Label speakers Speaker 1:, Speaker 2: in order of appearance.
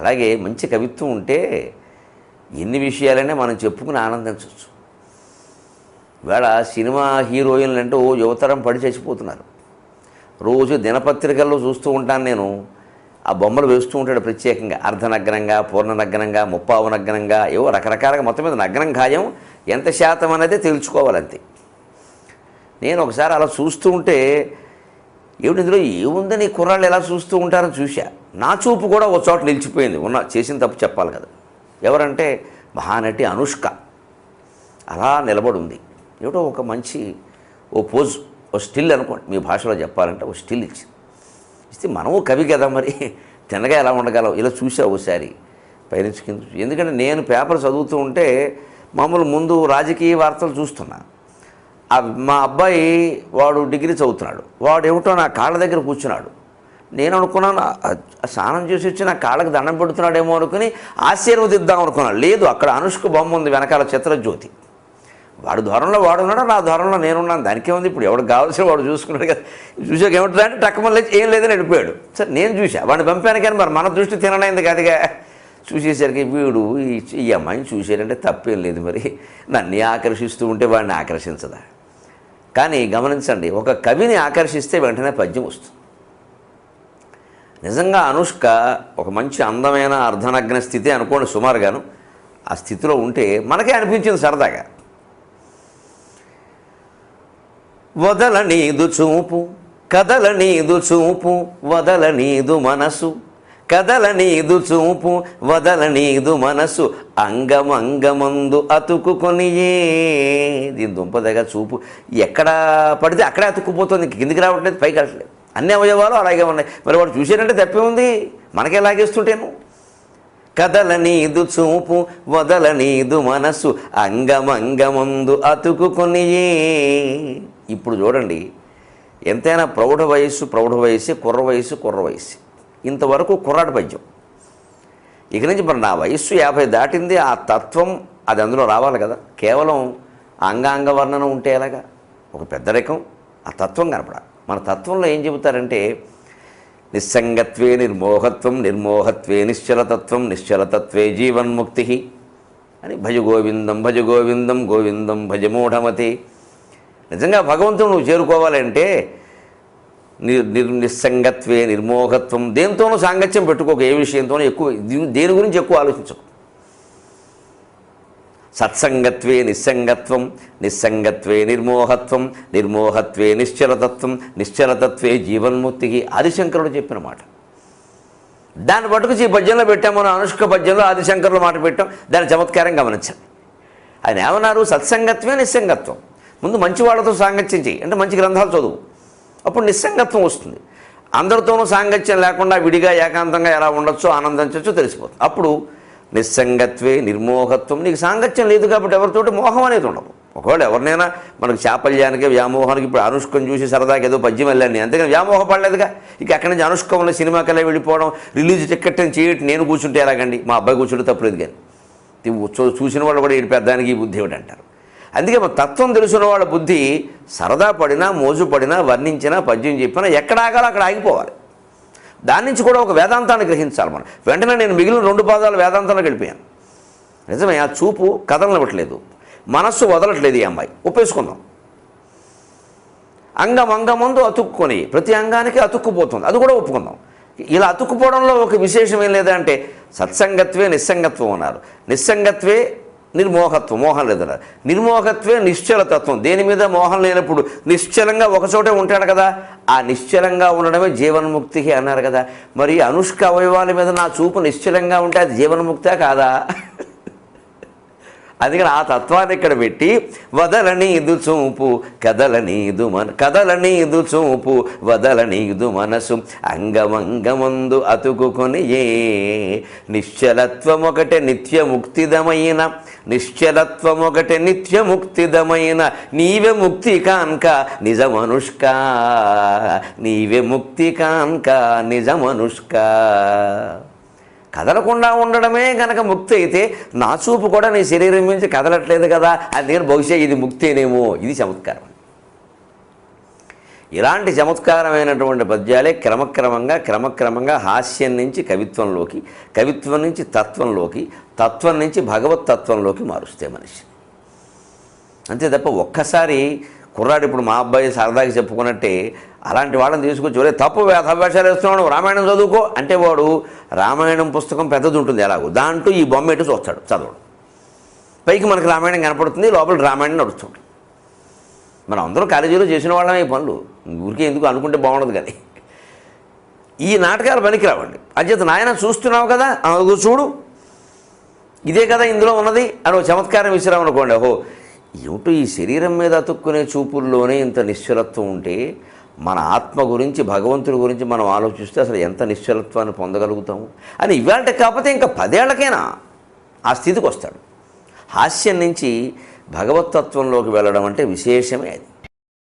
Speaker 1: అలాగే మంచి కవిత్వం ఉంటే ఎన్ని విషయాలైనా మనం చెప్పుకుని ఆనందించవచ్చు. ఇవాళ సినిమా హీరోయిన్లు అంటే ఓ యువతరం పడి చచ్చిపోతున్నారు. రోజు దినపత్రికల్లో చూస్తూ ఉంటాను నేను. ఆ బొమ్మలు వేస్తూ ఉంటాడు ప్రత్యేకంగా, అర్ధనగ్నంగా, పూర్ణనగ్నంగా, ముప్పావు నగ్నంగా, ఏవో రకరకాలుగా, మొత్తం మీద నగ్నం ఖాయం, ఎంత శాతం అనేది తెలుసుకోవాలంతే. నేను ఒకసారి అలా చూస్తూ ఉంటే ఏమిటి ఇందులో ఏముందని కుర్రాళ్ళు ఎలా చూస్తూ ఉంటారని చూశా. నా చూపు కూడా ఒక చోట నిలిచిపోయింది. చేసిన తప్పు చెప్పాలి కదా. ఎవరంటే మహానటి అనుష్క అలా నిలబడి ఉంది. ఏమిటో ఒక మంచి ఓ పోజ్, ఓ స్టిల్ అనుకోండి, మీ భాషలో చెప్పాలంటే ఓ స్టిల్ ఇస్తే మనము కవి కదా, మరి తినగా ఎలా ఉండగలం. ఇలా చూసా ఒకసారి పైనుంచి కింద. ఎందుకంటే నేను పేపర్ చదువుతూ ఉంటే మామూలు ముందు రాజకీయ వార్తలు చూస్తున్నా. మా అబ్బాయి వాడు డిగ్రీ చదువుతున్నాడు. వాడు ఏమిటో నా కాళ్ళ దగ్గర కూర్చున్నాడు. నేను అనుకున్నాను స్నానం చేసి వచ్చి నా కాళ్ళకి దండం పెడుతున్నాడేమో అనుకుని ఆశీర్వదిద్దాం అనుకున్నాను. లేదు, అక్కడ అనుష్క బొమ్మ ఉంది వెనకాల, చిత్రజ్యోతి. వాడు ధోరణిలో వాడున్నాడు, నా ధోరణిలో నేనున్నాను. దానికే ఉంది. ఇప్పుడు ఎవడు కావాల్సిన వాడు చూసుకున్నాడు కదా. చూసాక ఏమిటంటే అంటే టక్కమని లేచి ఏం లేదని వెళ్ళిపోయాడు. సరే నేను చూసా, వాడిని పంపాను. కానీ మరి మన దృష్టి తినడైంది కాదుగా. చూసేసరికి వీడు ఈ అమ్మాయిని చూసాడంటే తప్పేం లేదు, మరి నన్ను ఆకర్షిస్తూ ఉంటే వాడిని ఆకర్షించదా. కానీ గమనించండి, ఒక కవిని ఆకర్షిస్తే వెంటనే పద్యం వస్తుంది. నిజంగా అనుష్క ఒక మంచి అందమైన అర్ధనగ్న స్థితి అనుకోండి సుమారుగాను. ఆ స్థితిలో ఉంటే మనకే అనిపించింది సరదాగా. వదల నీదు చూపు కదల నీదు చూపు వదల నీదు మనసు, కదల నీదు చూపు వదల నీదు మనసు, అంగమంగమందు అతుకుకొనియే. దీని దుంపదగా చూపు ఎక్కడ పడితే అక్కడే అతుక్కుపోతుంది, కిందికి రావట్లేదు, పైకి వెళ్ళట్లేదు. అన్ని అవయవాలు అలాగే ఉన్నాయి. మరి వాడు చూసాడంటే తప్పే ఉంది, మనకే లాగేస్తుంటేను. కదల నీదు చూపు వదల నీదు మనసు, అంగమంగమందు అతుకుకొనియే. ఇప్పుడు చూడండి, ఎంతైనా ప్రౌఢ వయస్సు కుర్ర వయస్సు. ఇంతవరకు కుర్రాడి పద్యం. ఇక నుంచి మరి నా వయస్సు 50 దాటింది. ఆ తత్వం అది అందులో రావాలి కదా. కేవలం అంగాంగ వర్ణన ఉంటే ఎలాగా? ఒక పెద్ద రకం ఆ తత్వం కనపడాలి. మన తత్వంలో ఏం చెబుతారంటే నిస్సంగత్వే నిర్మోహత్వం, నిర్మోహత్వే నిశ్చలతత్వం, నిశ్చలతత్వే జీవన్ముక్తి అని. భజ గోవిందం భజ గోవిందం గోవిందం భజ మూఢమతి. నిజంగా భగవంతుడు నువ్వు చేరుకోవాలంటే నిస్సంగత్వే నిర్మోహత్వం. దేంతోనూ సాంగత్యం పెట్టుకోక, ఏ విషయంతోనూ ఎక్కువ దేని గురించి ఎక్కువ ఆలోచించకు. సత్సంగత్వే నిస్సంగత్వం, నిస్సంగత్వే నిర్మోహత్వం, నిర్మోహత్వే నిశ్చలతత్వం, నిశ్చలతత్వే జీవన్ముక్తి. ఆదిశంకరుడు చెప్పిన మాట. దాన్ని పట్టుకొచ్చి ఈ పద్యంలో పెట్టాం మనం. అనుష్క పద్యంలో ఆదిశంకరుల మాట పెట్టాం. దాని చమత్కారం గమనించండి. ఆయన ఏమన్నారు? సత్సంగత్వే నిస్సంగత్వం. ముందు మంచి వాళ్ళతో సాంగత్యం చేయి, అంటే మంచి గ్రంథాలు చదువు, అప్పుడు నిస్సంగత్వం వస్తుంది. అందరితోనూ సాంగత్యం లేకుండా విడిగా ఏకాంతంగా ఎలా ఉండొచ్చో ఆనందించవచ్చో తెలిసిపోతుంది. అప్పుడు నిస్సంగత్వే నిర్మోహత్వం. నీకు సాంగత్యం లేదు కాబట్టి ఎవరితోటి మోహం అనేది ఉండవు. ఒకవేళ ఎవరినైనా మనకు చాపల్యానికి వ్యామోహానికి, ఇప్పుడు అనుష్కం చూసి సరదాకి ఏదో పద్యం వెళ్ళాను, అంతేగాని వ్యామోహం పడలేదుగా. ఇక అక్కడి నుంచి అనుష్కంలో సినిమాకల్లా వెళ్ళిపోవడం, రిలీజ్ టికెట్ అని చేయటం నేను కూర్చుంటే ఎలాగండి? మా అబ్బాయి కూర్చుంటే తప్పలేదు. కానీ చూసిన వాళ్ళు కూడా ఏడిపేద్దానికి ఈ బుద్ధి ఏమిటి అంటారు. అందుకే మన తత్వం తెలిసిన వాళ్ళ బుద్ధి సరదా పడినా, మోజు పడినా, వర్ణించినా, పద్యం చెప్పినా ఎక్కడ ఆగాలో అక్కడ ఆగిపోవాలి. దాని నుంచి కూడా ఒక వేదాంతాన్ని గ్రహించాలి మనం. వెంటనే నేను మిగిలిన 2 పాదాలు వేదాంతంలోకి వెళ్ళిపోయాను. నిజమే, ఆ చూపు కదలనివ్వట్లేదు, మనస్సు వదలట్లేదు. ఈ అమ్మాయి ఒప్పేసుకుందాం. అంగమంగమందు అతుక్కొని, ప్రతి అంగానికి అతుక్కుపోతుంది, అది కూడా ఒప్పుకుందాం. ఇలా అతుక్కుపోవడంలో ఒక విశేషం ఏం లేదంటే సత్సంగత్వే నిస్సంగత్వం అన్నారు. నిస్సంగత్వే నిర్మోహత్వం, మోహం లేదన్నారు. నిర్మోహత్వే నిశ్చలతత్వం. దేని మీద మోహం లేనప్పుడు నిశ్చలంగా ఒకచోటే ఉంటాడు కదా. ఆ నిశ్చలంగా ఉండడమే జీవన్ముక్తి అన్నారు కదా. మరి అనుష్క అవయవాల మీద నా చూపు నిశ్చలంగా ఉంటే అది జీవన్ముక్తే కాదా? అందుకని ఆ తత్వాన్ని ఇక్కడ పెట్టి వదలనీదు చూపు కదలనీదు చూపు వదలనీదు మనసు, అంగమంగమందు అతుకుకొని ఏ. నిశ్చలత్వమొకటే నిత్యముక్తిదమైన, నిశ్చలత్వమొకటే నిత్యముక్తిదమైన, నీవే ముక్తి కాన్క నిజమనుష్క, నీవే ముక్తి కాన్క నిజమనుష్క. కదలకుండా ఉండడమే కనుక ముక్తి అయితే నా చూపు కూడా నీ శరీరం నుంచి కదలట్లేదు కదా, అది నేను బహుశా ఇది ముక్తేనేమో. ఇది చమత్కారం. ఇలాంటి చమత్కారమైనటువంటి పద్యాలే క్రమక్రమంగా హాస్యం నుంచి కవిత్వంలోకి, కవిత్వం నుంచి తత్వంలోకి, తత్వం నుంచి భగవత్ తత్వంలోకి మారుస్తాయి మనిషి. అంతే తప్ప ఒక్కసారి కుర్రాడు ఇప్పుడు మా అబ్బాయి సరదాగా చెప్పుకున్నట్టే అలాంటి వాళ్ళని తీసుకొచ్చి ఒరే తప్పు వేషాలు వేస్తున్నాడు, రామాయణం చదువుకో అంటే వాడు రామాయణం పుస్తకం పెద్దది ఉంటుంది ఎలాగో, దాంట్లో ఈ బొమ్మ ఎటు చూస్తాడు చదవడు. పైకి మనకు రామాయణం కనపడుతుంది, లోపల రామాయణం నడుస్తుంది. మనం అందరం కాలేజీలో చేసిన వాళ్ళమే ఈ పనులు, ఊరికే ఎందుకు అనుకుంటే బాగుండదు. కానీ ఈ నాటకాలు పనికిరావండి. అంచేత నాయన చూస్తున్నావు కదా, అదుగు చూడు, ఇదే కదా ఇందులో ఉన్నది అని ఒక చమత్కారం విసిరావు అనుకోండి. ఓహో ఏమిటో ఈ శరీరం మీద అతుక్కునే చూపుల్లోనే ఇంత నిశ్చలత్వం ఉంటే మన ఆత్మ గురించి, భగవంతుడి గురించి మనం ఆలోచిస్తే అసలు ఎంత నిశ్చలత్వాన్ని పొందగలుగుతాము అని ఇవాళ కాకపోతే ఇంకా 10 ఏళ్లకైనా ఆ స్థితికి వస్తాడు. హాస్యం నుంచి భగవతత్వంలోకి వెళ్ళడం అంటే విశేషమే అది.